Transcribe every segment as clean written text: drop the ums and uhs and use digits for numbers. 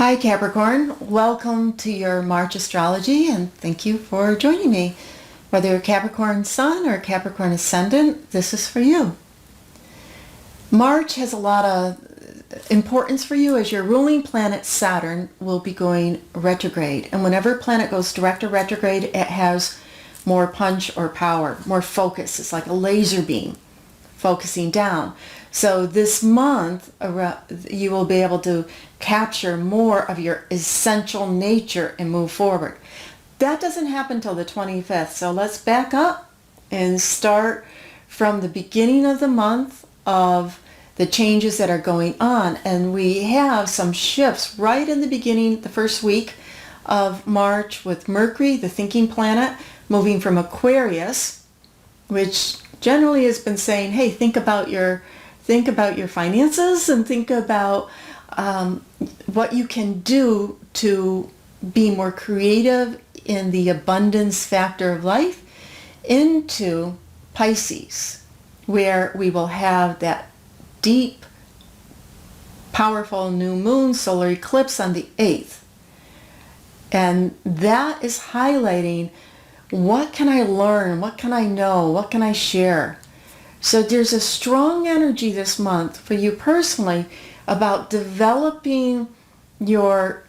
Hi Capricorn, welcome to your March astrology and thank you for joining me. Whether you're Capricorn Sun or Capricorn Ascendant, this is for you. March has a lot of importance for you as your ruling planet Saturn will be going retrograde. And whenever a planet goes direct or retrograde, it has more punch or power, more focus. It's like a laser beam focusing down. So this month, you will be able to capture more of your essential nature and move forward. That doesn't happen until the 25th. So let's back up and start from the beginning of the month of the changes that are going on. And we have some shifts right in the beginning, the first week of March, with Mercury, the thinking planet, moving from Aquarius, which generally has been saying, hey, think about your finances and think about what you can do to be more creative in the abundance factor of life, into Pisces, where we will have that deep, powerful new moon solar eclipse on the 8th. And that is highlighting, what can I learn? What can I know? What can I share? So there's a strong energy this month for you personally about developing your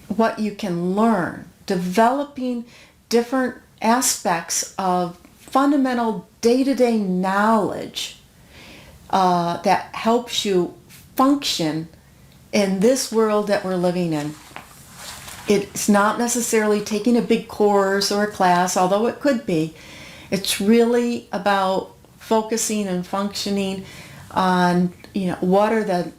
what you can learn, developing different aspects of fundamental day-to-day knowledge that helps you function in this world that we're living in. It's not necessarily taking a big course or a class, although it could be. It's really about focusing and functioning on, what are the,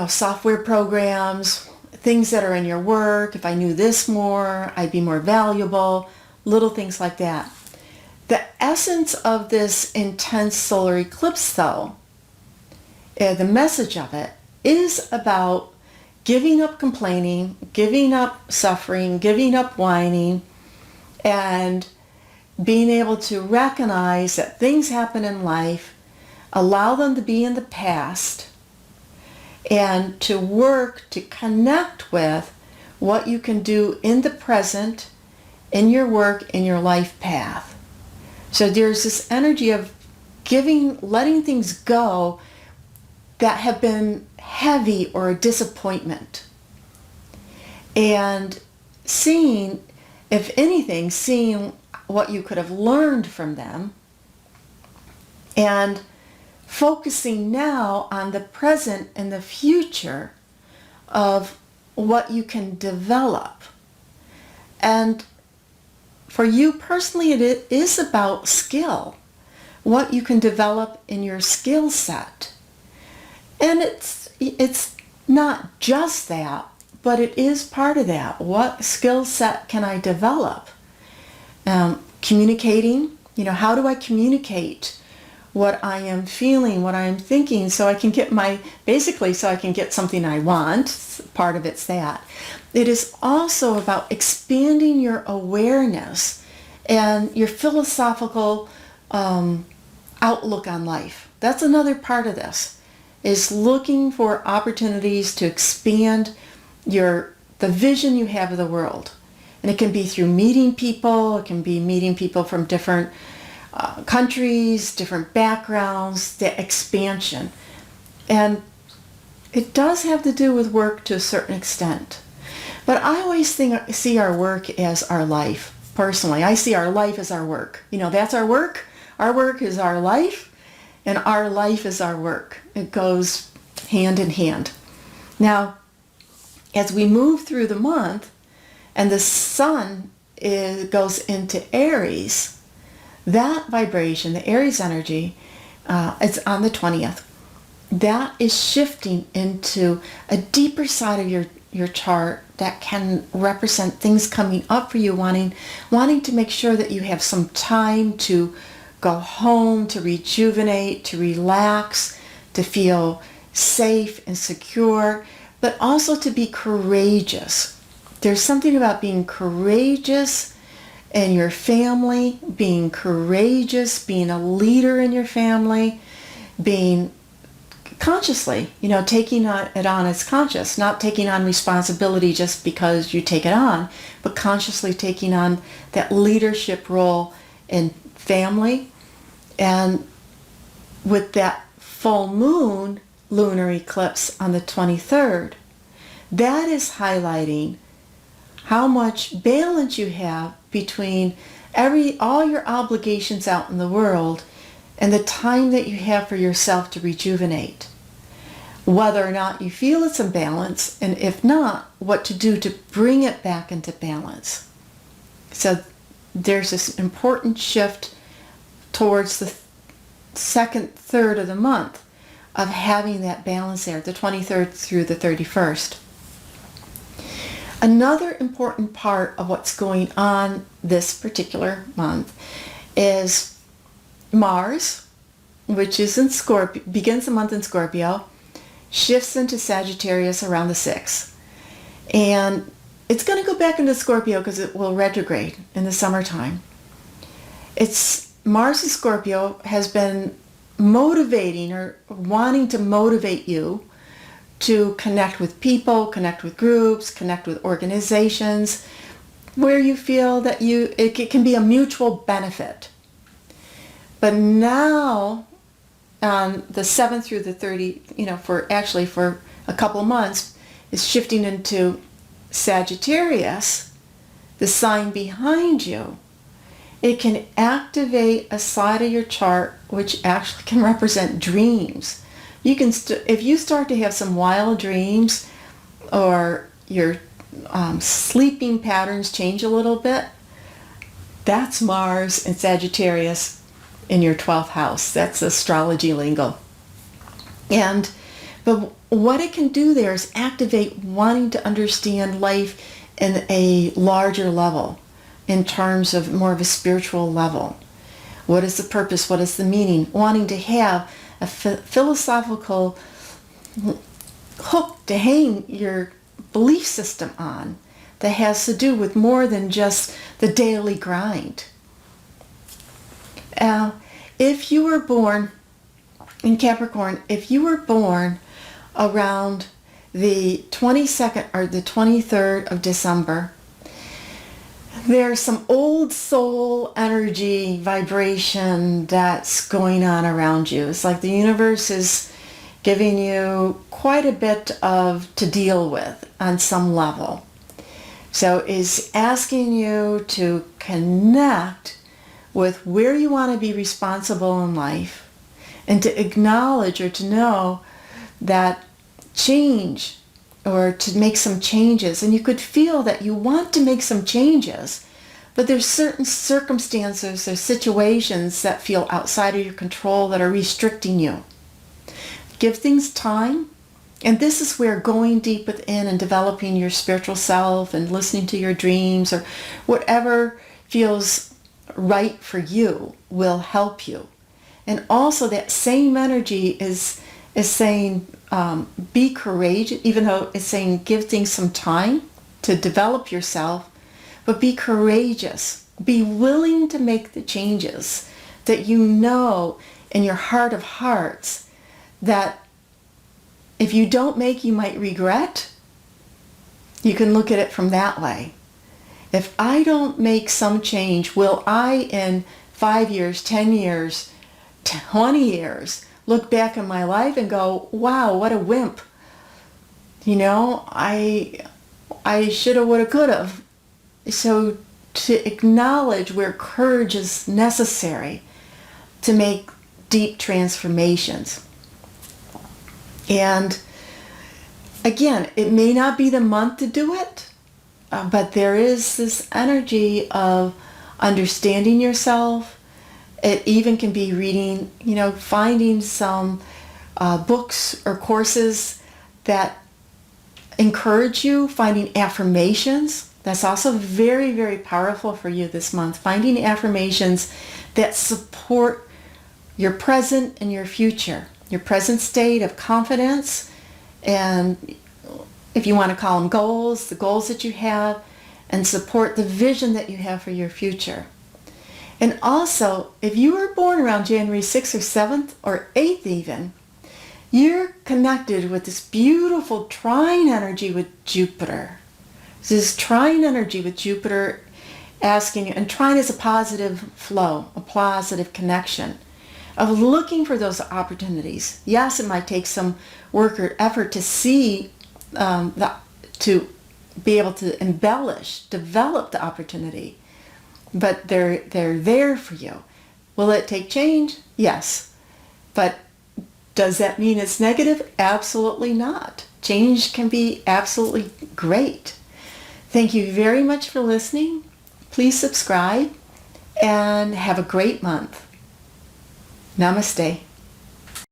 software programs, things that are in your work. If I knew this more, I'd be more valuable, little things like that. The essence of this intense solar eclipse, though, the message of it is about giving up complaining, giving up suffering, giving up whining, and being able to recognize that things happen in life, allow them to be in the past, and to work to connect with what you can do in the present, in your work, in your life path. So there's this energy of letting things go that have been heavy or a disappointment. And seeing what you could have learned from them, and focusing now on the present and the future of what you can develop. And for you personally, it is about skill, what you can develop in your skill set. And it's not just that, but it is part of that. What skill set can I develop? Communicating, how do I communicate what I am feeling, what I am thinking, so I can get something I want. Part of it's that. It is also about expanding your awareness and your philosophical outlook on life. That's another part of this, is looking for opportunities to expand the vision you have of the world. And it can be through meeting people, it can be meeting people from different countries, different backgrounds, the expansion. And it does have to do with work to a certain extent. But I always see our work as our life. Personally, I see our life as our work. That's our work. Our work is our life, and our life is our work. It goes hand in hand. Now, as we move through the month, and the sun goes into Aries, that vibration, the Aries energy, it's on the 20th. That is shifting into a deeper side of your chart that can represent things coming up for you, wanting to make sure that you have some time to go home, to rejuvenate, to relax, to feel safe and secure, but also to be courageous. There's something about being courageous in your family, being courageous, being a leader in your family, being consciously, taking it on as conscious, not taking on responsibility just because you take it on, but consciously taking on that leadership role in family. And with that full moon lunar eclipse on the 23rd, that is highlighting how much balance you have between all your obligations out in the world and the time that you have for yourself to rejuvenate. Whether or not you feel it's in balance, and if not, what to do to bring it back into balance. So there's this important shift towards the second third of the month of having that balance there, the 23rd through the 31st. Another important part of what's going on this particular month is Mars, which is in Scorpio, begins the month in Scorpio, shifts into Sagittarius around the 6th. And it's going to go back into Scorpio because it will retrograde in the summertime. Mars in Scorpio has been motivating or wanting to motivate you to connect with people, connect with groups, connect with organizations where you feel that it can be a mutual benefit. But now, on the 7th through the 30, for a couple of months, is shifting into Sagittarius, the sign behind you. It can activate a side of your chart which actually can represent dreams. You can, if you start to have some wild dreams, or your sleeping patterns change a little bit, that's Mars and Sagittarius in your 12th house. That's astrology lingo. But what it can do there is activate wanting to understand life in a larger level, in terms of more of a spiritual level. What is the purpose? What is the meaning? Wanting to have a philosophical hook to hang your belief system on that has to do with more than just the daily grind. If you were born in Capricorn, if you were born around the 22nd or the 23rd of December, there's some old soul energy vibration that's going on around you. It's like the universe is giving you quite a bit to deal with on some level. So is asking you to connect with where you want to be responsible in life, and to acknowledge or to know that change, or to make some changes. And you could feel that you want to make some changes, but there's certain circumstances or situations that feel outside of your control that are restricting you. Give things time. And this is where going deep within and developing your spiritual self and listening to your dreams, or whatever feels right for you, will help you. And also that same energy is saying, be courageous, even though it's saying give things some time to develop yourself, but be courageous. Be willing to make the changes that you know in your heart of hearts that if you don't make, you might regret. You can look at it from that way. If I don't make some change, will I in 5 years, 10 years, 20 years look back in my life and go, wow, what a wimp. I shoulda, woulda, coulda. So to acknowledge where courage is necessary to make deep transformations. And again, it may not be the month to do it, but there is this energy of understanding yourself. It even can be reading, finding some books or courses that encourage you, finding affirmations. That's also very, very powerful for you this month. Finding affirmations that support your present and your future, your present state of confidence, and if you want to call them goals, the goals that you have, and support the vision that you have for your future. And also, if you were born around January 6th or 7th or 8th even, You're connected with this beautiful trine energy with Jupiter. This trine energy with Jupiter asking you, and trine is a positive flow, a positive connection of looking for those opportunities. Yes, it might take some work or effort to see, to be able to embellish, develop the opportunity, but they're there for you. Will it take change? Yes. But does that mean it's negative? Absolutely not. Change can be absolutely great. Thank you very much for listening. Please subscribe and have a great month. Namaste.